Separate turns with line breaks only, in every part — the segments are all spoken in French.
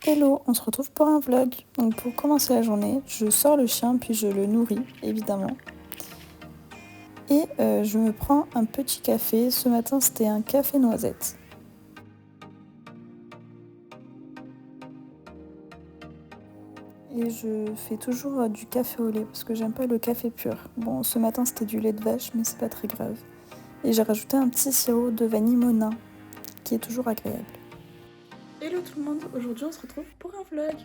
Hello, on se retrouve pour un vlog. Donc pour commencer la journée, je sors le chien puis je le nourris évidemment. Et je me prends un petit café. Ce matin c'était un café noisette. Et je fais toujours du café au lait parce que j'aime pas le café pur. Bon, ce matin c'était du lait de vache mais c'est pas très grave. Et j'ai rajouté un petit sirop de vanille Monin qui est toujours agréable. Hello tout le monde, aujourd'hui on se retrouve pour un vlog.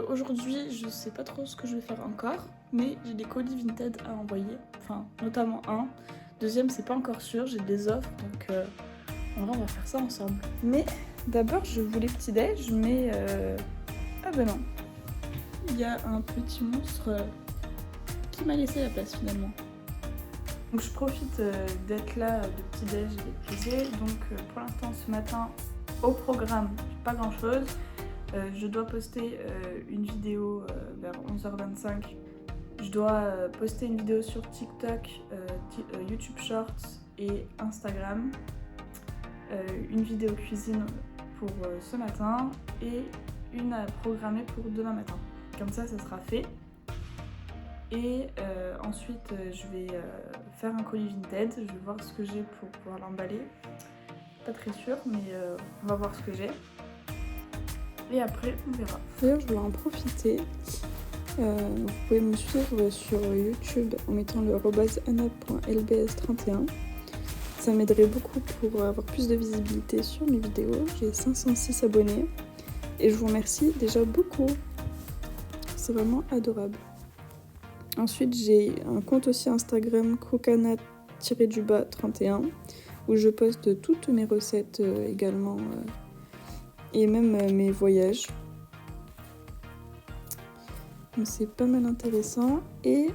Aujourd'hui je sais pas trop ce que je vais faire encore, mais j'ai des colis Vinted à envoyer, enfin notamment un. Deuxième c'est pas encore sûr, j'ai des offres donc en vrai on va faire ça ensemble. Mais d'abord je voulais petit déj mais ah bah non, il y a un petit monstre qui m'a laissé la place finalement. Donc je profite d'être là de petit déj et d'épuiser. Donc pour l'instant ce matin au programme pas grand chose. Je dois poster une vidéo vers 11h25. Je dois poster une vidéo sur TikTok, YouTube Shorts et Instagram. Une vidéo cuisine pour ce matin et une à programmer pour demain matin. Comme ça sera fait. Et ensuite je vais faire un colis Vinted. Je vais voir ce que j'ai pour pouvoir l'emballer. Pas très sûre mais on va voir ce que j'ai. Et après, on verra. D'ailleurs, je voulais en profiter. Vous pouvez me suivre sur YouTube en mettant le @anna.lbs31. Ça m'aiderait beaucoup pour avoir plus de visibilité sur mes vidéos. J'ai 506 abonnés et je vous remercie déjà beaucoup. C'est vraiment adorable. Ensuite, j'ai un compte aussi Instagram crocana-31 où je poste toutes mes recettes également. Et même mes voyages. Donc c'est pas mal intéressant. Et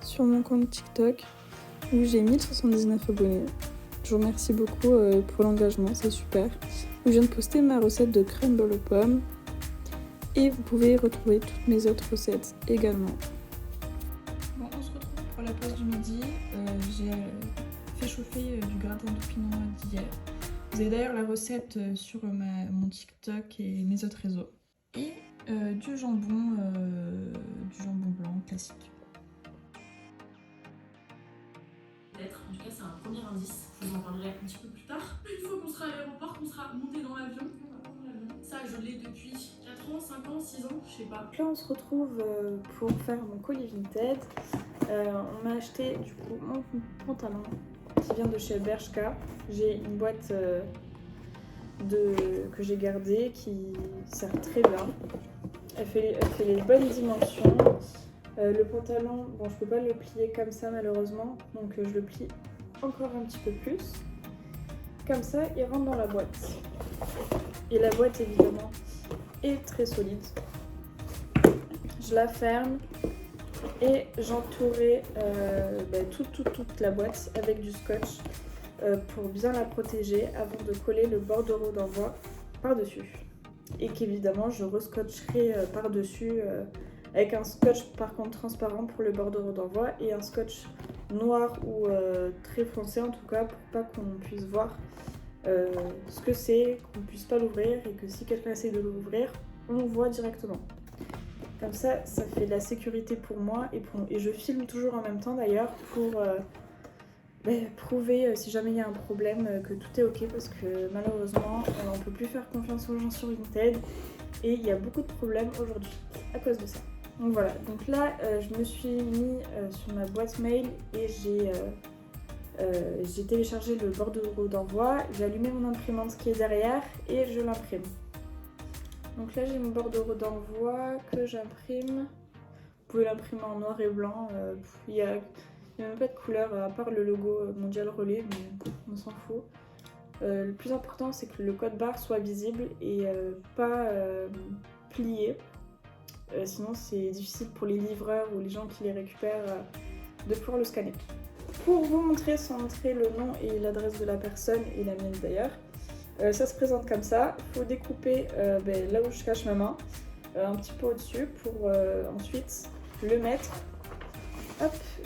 sur mon compte TikTok où j'ai 1079 abonnés. Je vous remercie beaucoup pour l'engagement, c'est super. Je viens de poster ma recette de crumble aux pommes. Et vous pouvez retrouver toutes mes autres recettes également. Bon, on se retrouve pour la pause du midi. J'ai fait chauffer du gratin de pinot d'hier. Vous avez d'ailleurs la recette sur mon TikTok et mes autres réseaux. Et du jambon blanc classique.
Peut-être, en tout cas c'est un premier indice, je vous en parlerai un petit peu plus tard. Une fois qu'on sera à l'aéroport, qu'on sera monté dans l'avion, on va prendre l'avion. Ça je l'ai depuis 4 ans, 5 ans, 6 ans, je sais pas.
Là on se retrouve pour faire mon colis Vinted. On m'a acheté du coup mon pantalon qui vient de chez Bershka. J'ai une boîte que j'ai gardée qui sert très bien. Elle fait les bonnes dimensions. Le pantalon, bon je peux pas le plier comme ça malheureusement, donc je le plie encore un petit peu plus. Comme ça il rentre dans la boîte. Et la boîte évidemment est très solide. Je la ferme et j'entourais toute la boîte avec du scotch pour bien la protéger avant de coller le bordereau d'envoi par-dessus. Et qu'évidemment je rescotcherai par-dessus avec un scotch par contre transparent pour le bordereau d'envoi et un scotch noir ou très foncé en tout cas pour pas qu'on puisse voir ce que c'est, qu'on puisse pas l'ouvrir et que si quelqu'un essaie de l'ouvrir, on voit directement. Comme ça, ça fait de la sécurité pour moi et je filme toujours en même temps d'ailleurs pour prouver si jamais il y a un problème que tout est ok parce que malheureusement on peut plus faire confiance aux gens sur Vinted et il y a beaucoup de problèmes aujourd'hui à cause de ça. Donc voilà, donc là je me suis mis sur ma boîte mail et j'ai téléchargé le bordereau d'envoi, j'ai allumé mon imprimante qui est derrière et je l'imprime. Donc là j'ai mon bordereau d'envoi que j'imprime. Vous pouvez l'imprimer en noir et blanc, il n'y a même pas de couleur à part le logo Mondial Relais, mais on s'en fout. Le plus important c'est que le code barre soit visible et pas plié. Sinon c'est difficile pour les livreurs ou les gens qui les récupèrent de pouvoir le scanner. Pour vous montrer sans montrer le nom et l'adresse de la personne et la mienne d'ailleurs, ça se présente comme ça. Il faut découper là où je cache ma main, un petit peu au-dessus pour ensuite le mettre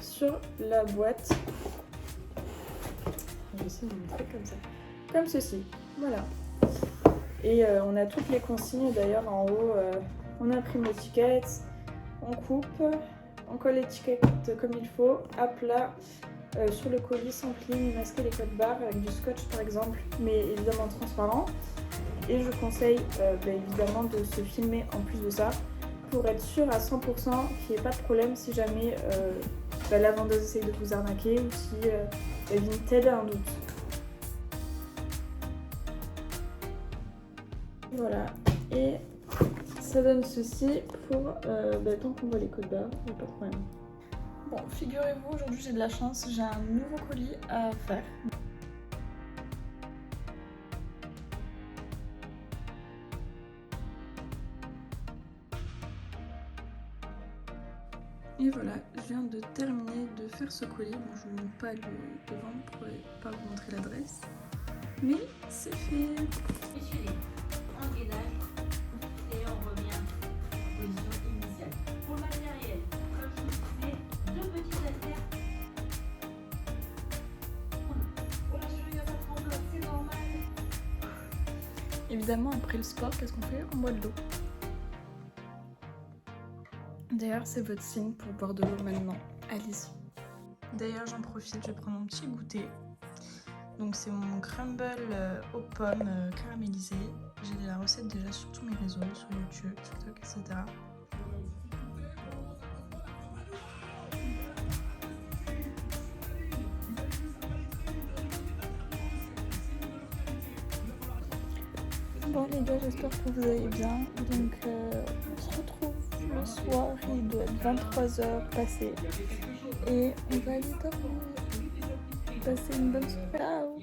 sur la boîte. Je vais essayer de vous montrer comme ça. Comme ceci. Voilà. Et on a toutes les consignes d'ailleurs en haut. On imprime l'étiquette, on coupe, on colle l'étiquette comme il faut, à plat, sur le colis sans pli, masquer les codes barres avec du scotch par exemple, mais évidemment transparent. Et je conseille évidemment de se filmer en plus de ça pour être sûr à 100% qu'il n'y ait pas de problème si jamais la vendeuse essaye de vous arnaquer ou si Vinted a un doute. Voilà, et ça donne ceci pour tant qu'on voit les codes barres, il n'y a pas de problème. Bon, figurez-vous, aujourd'hui j'ai de la chance, j'ai un nouveau colis à faire. Et voilà, je viens de terminer de faire ce colis. Bon, je ne montre pas le devant pour ne pas vous montrer l'adresse. Mais c'est fait.
Messieurs, engrenage et on revient en position initiale. Pour le matériel, comme je vous disais, 2 petites affaires. Oh la chérie, ça tremble, c'est normal.
Évidemment, après le sport, qu'est-ce qu'on fait? On boit de l'eau. D'ailleurs, c'est votre signe pour boire de l'eau maintenant. Allez-y. D'ailleurs, j'en profite, je vais prendre mon petit goûter. Donc, c'est mon crumble aux pommes caramélisées. J'ai la recette déjà sur tous mes réseaux, sur YouTube, TikTok, etc. Bon les gars, j'espère que vous allez bien. Donc on se retrouve le soir, il doit être 23h passé. Et on va aller dormir. Passer une bonne soirée. Ciao.